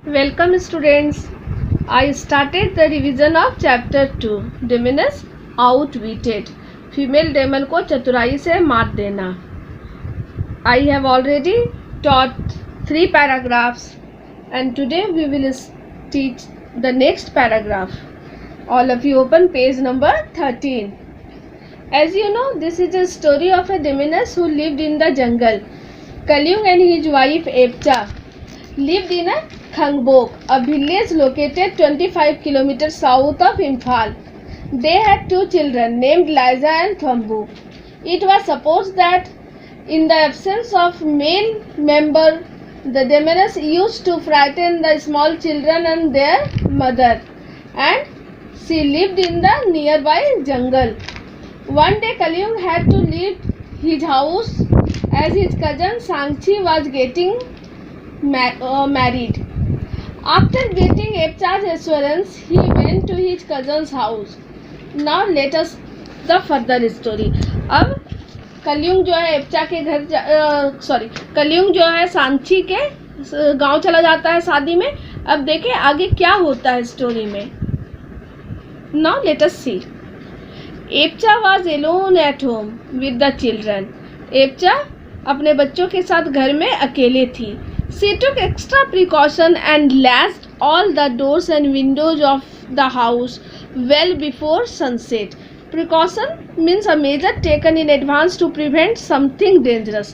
Welcome students. I started the revision of chapter 2 Demoness outwitted. Female demon को चतुराई से मात देना. I have already taught 3 paragraphs and today we will teach the next paragraph. All of you open page number 13. As you know, this is a story of a demoness who lived in the jungle. Kalyung and his wife Epcha lived in a Khangbok, a village located 25 kilometers south of Imphal. They had 2 children named Liza and Thambu. It was supposed that in the absence of male member, the demoness used to frighten the small children and their mother, and she lived in the nearby jungle. One day Kalyung had to leave his house as his cousin Sangchi was getting married. After getting Epcha's assurance, he went to his cousin's house. Now let us the further story. अब कलयुग जो है एप्चा के घर कलयुग जो है सांची के गांव चला जाता है शादी में. अब देखें आगे क्या होता है स्टोरी में. Now let us see. Epcha was alone at home with the children. एप्चा अपने बच्चों के साथ घर में अकेले थी. She took extra precaution and latched all the doors and windows of the house well before sunset. Precaution means a measure taken in advance to prevent something dangerous.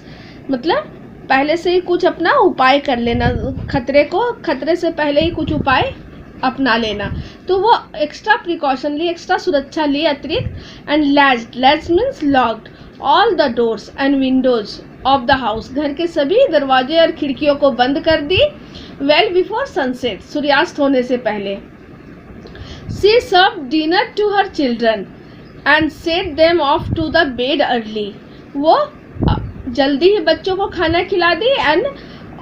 मतलब पहले से ही कुछ अपना उपाय कर लेना, खतरे से पहले ही कुछ उपाय अपना लेना. तो वो एक्स्ट्रा प्रिकॉशन ली, एक्स्ट्रा सुरक्षा ली अतिरिक्त. And latched means locked all the doors and windows of the house. घर के सभी दरवाजे और खिड़कियों को बंद कर दी. वेल बिफोर सनसेट, सूर्यास्त होने से पहले. She serve dinner to her children and set them off to the bed early. वो जल्दी ही बच्चों को खाना खिला दी एंड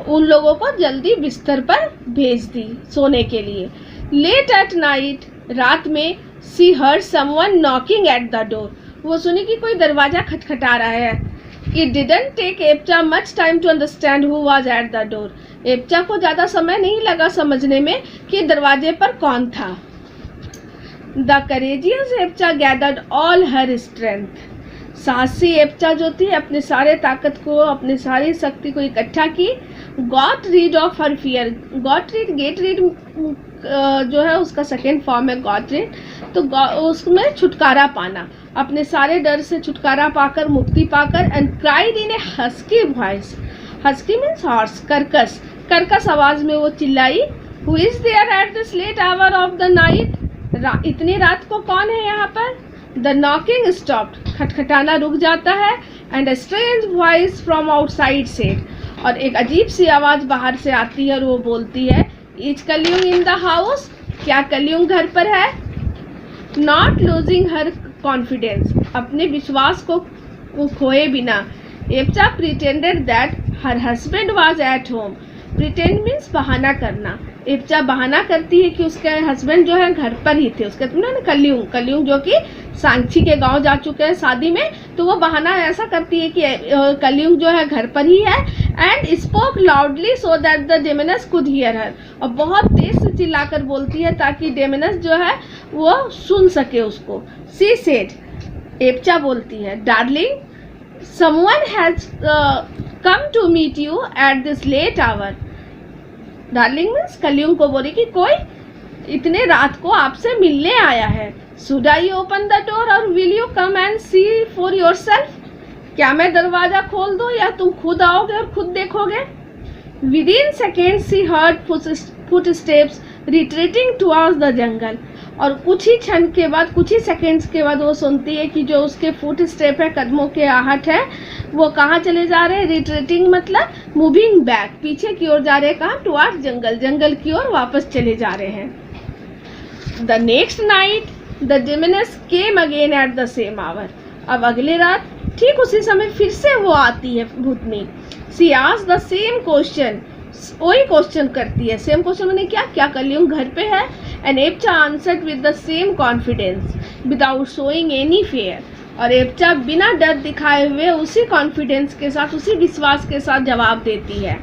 उन लोगों को जल्दी बिस्तर पर भेज दी सोने के लिए. लेट एट नाइट, रात में, she heard someone knocking at the door. वो सुनी कि कोई दरवाजा खटखटा रहा है. It didn't take Epcha much time to understand who was at the door. एप्चा को ज़्यादा समय नहीं लगा समझने में कि दरवाजे पर कौन था. The courageous Epcha gathered all her strength. साहसी एप्चा जो थी अपने सारे ताकत को, अपनी सारी शक्ति को इकट्ठा की. Got rid of her fear. Get rid जो है उसका सेकेंड फॉर्म है got rid. तो उसमें छुटकारा पाना, अपने सारे डर से छुटकारा पाकर, मुक्ति पाकर. And cried in a husky voice. Husky means hoarse, कर्कश आवाज में वो चिल्लाई. Who is there at this late hour of the night. इतनी रात को कौन है यहाँ पर. The knocking stopped. खटखटाना रुक जाता है. And a strange voice from outside said. और एक अजीब सी आवाज बाहर से आती है और वो बोलती है, इज कलयुग इन द हाउस. क्या कलयुग घर पर है. Not losing her confidence. अपने विश्वास को खोए बिना Epcha pretended that her husband was at home. Pretend means बहाना करना. एप्चा बहाना करती है कि उसके हस्बैंड जो है घर पर ही थे. उसके ना कलयुग जो कि सांची के गांव जा चुके हैं शादी में. तो वो बहाना ऐसा करती है कि कलयुग जो है घर पर ही है. And spoke loudly so that the demons could hear her. और बहुत तेज से चिल्लाकर बोलती है ताकि डेमोनस जो है वो सुन सके उसको. सी सेड, एप्चा बोलती है, darling someone has come to meet you at this late hour. Darling means Kalyug को बोली कि कोई इतने रात को आपसे मिलने आया है. Should I open the door or will you come and see for yourself. क्या मैं दरवाजा खोल दूं या तुम खुद आओगे और खुद देखोगे. Within second she heard foot steps retreating towards the jungle. और कुछ ही क्षण के बाद, कुछ ही सेकेंड्स के बाद वो सुनती है कि जो उसके फुट स्टेप है, कदमों के आहट है, वो कहाँ चले जा रहे हैं. रिट्रीटिंग मतलब मूविंग बैक, पीछे की ओर जा रहे हैं. कहाँ. टुवर्ड्स जंगल की ओर वापस चले जा रहे हैं. The next night the demons came again at the same hour. अब अगले रात ठीक उसी समय फिर से वो आती है भूतनी. सी आस्क्ड द सेम क्वेश्चन. वही क्वेश्चन करती है. सेम क्वेश्चन मैंने क्या कलयुग घर पे है. And Epcha answered with the same confidence without showing any fear. और एप्चा बिना डर दिखाए हुए उसी कॉन्फिडेंस के साथ, उसी विश्वास के साथ जवाब देती है.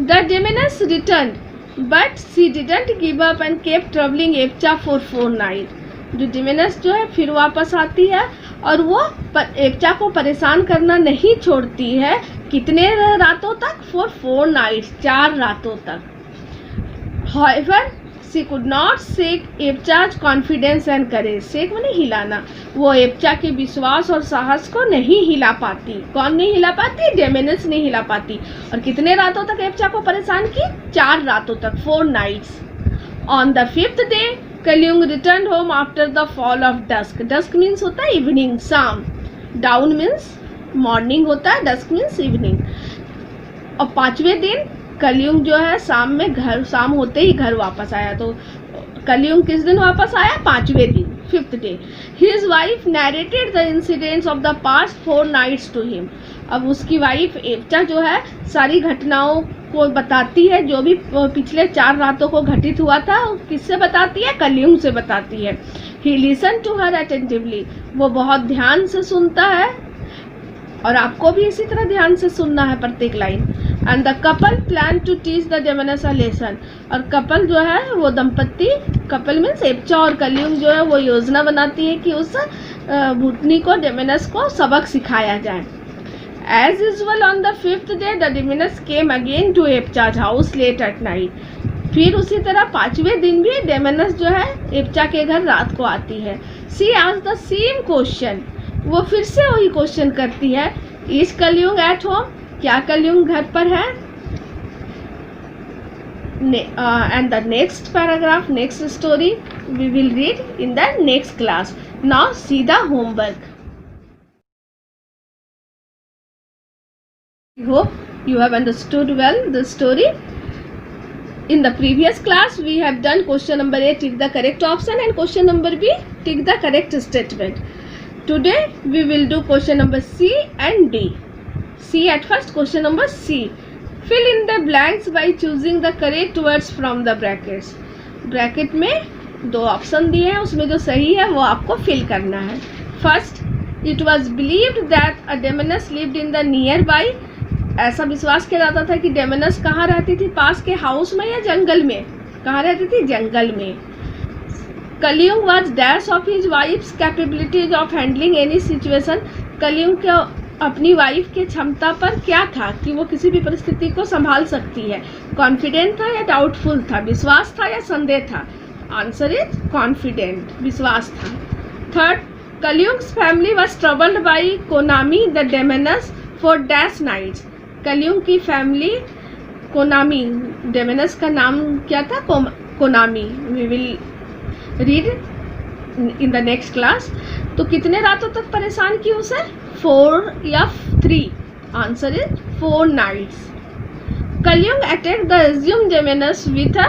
The demons return but she didn't give up and kept troubling Epcha for 4 night. जो डिमेनस जो है फिर वापस आती है और वो एप्चा को परेशान करना नहीं छोड़ती है। कितने रातों तक? फॉर 4 नाइट्स, 4 रातों तक। However, she could not shake एप्चा's confidence and courage। Shake माने हिलाना। वो एप्चा के विश्वास और साहस को नहीं हिला पाती। कौन नहीं हिला पाती? डेमेनस नहीं हिला पाती। और कितने रातों तक एप्चा को परेशान की? 4 रातों तक, 4 nights। On the 5th day, Kaliyuga returned home after the fall of dusk। dusk means होता है इवनिंग, शाम। डाउन means मॉर्निंग होता है, dusk means इवनिंग। और 5वें दिन कलियुग जो है शाम होते ही घर वापस आया। तो कलियुग किस दिन वापस आया? 5वें दिन, 5th day। His wife narrated the incidents of the past 4 nights to him। अब उसकी वाइफ एप्चा जो है सारी घटनाओं को बताती है, जो भी पिछले 4 रातों को घटित हुआ था। किससे बताती है? कलियुग से बताती है। He listened to her attentively। वो बहुत ध्यान से सुनता है और आपको भी इसी तरह ध्यान से सुनना है प्रत्येक line. And the couple plan to teach the demons a lesson. और कपल जो है वो दंपत्ति, कपल मीन्स एप्चा और कलियुग जो है वो योजना बनाती है कि उस भूतनी को, डेमेनस को सबक सिखाया जाए। As usual on the 5th day the demons came again to Epcha's house late at night. फिर उसी तरह 5वें दिन भी डेमेनस जो है एप्चा के घर रात को आती है। सी आस्क्ड द सेम क्वेश्चन। वो फिर से वही क्वेश्चन करती है, इज कलियुग एट होम? क्या कलियुग घर पर है? And the next paragraph, next story we will read in the next class. Now see the homework. I hope you have understood well the story. In the previous class we have done question number A, tick the correct option, and question number B, tick the correct statement. Today we will do question number C and D. C at first, question number C. Fill in the blanks by choosing the correct words from the brackets. Bracket में 2 option दिए हैं, उसमें जो सही है वो आपको fill करना है। First, it was believed that a demons lived in the nearby. ऐसा विश्वास किया जाता था कि डेमेनस कहाँ रहती थी? पास के हाउस में या जंगल में? कहाँ रहती थी? जंगल में। Kaliyug was dash of his wife's capabilities of handling any situation. Kaliyug के अपनी वाइफ के क्षमता पर क्या था कि वो किसी भी परिस्थिति को संभाल सकती है? कॉन्फिडेंट था या डाउटफुल था? विश्वास था या संदेह था? आंसर इज कॉन्फिडेंट, विश्वास था। Third, Kaliyug's family was troubled by Konami the demons for dash nights. Kaliyug की फैमिली कोनामी, डेमेनस का नाम क्या था? Konami. We will read in the next class. तो कितने रातों तक परेशान की उसे? 4 या 3? Answer is 4 nights। Kaliyug attack the एज्यूम डेमेनस विथ अ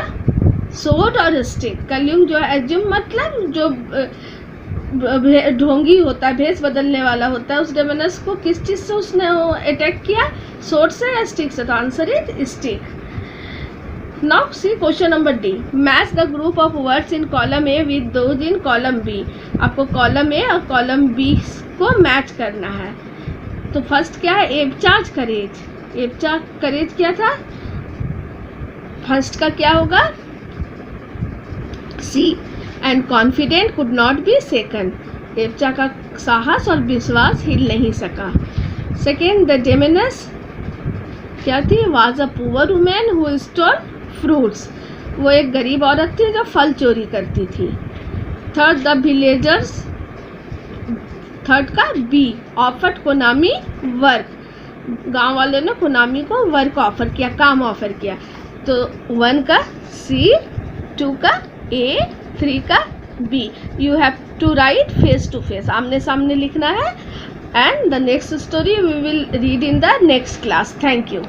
sword और स्टिक। कलियुग जो है, एज्यूम मतलब जो ढोंगी होता है, भेष बदलने वाला होता है, उस डेमेनस को किस चीज़ से उसने अटैक किया? sword से या स्टिक से? तो answer is stick. Now see question number D. Match the group of words in column A with those in column B. आपको column A और column B को मैच करना है। तो फर्स्ट क्या है? एप्चा's courage। एप्चा करेज क्या था? फर्स्ट का क्या होगा? C. And confident could not be shaken। एप्चा का साहस और विश्वास हिल नहीं सका। सेकेंड, द डेमेनस क्या थी? Was a poor woman who stole fruits. वो एक गरीब औरत थी जो फल चोरी करती थी। थर्ड, द विलेजर्स, थर्ड का बी, ऑफर्ड कोनामी वर्क। गांव वाले ने कोनामी को वर्क ऑफर किया, काम ऑफर किया। तो 1 का सी, 2 का ए, 3 का b. You have to write face to face, आमने सामने लिखना है। And the next story we will read in the next class. Thank you.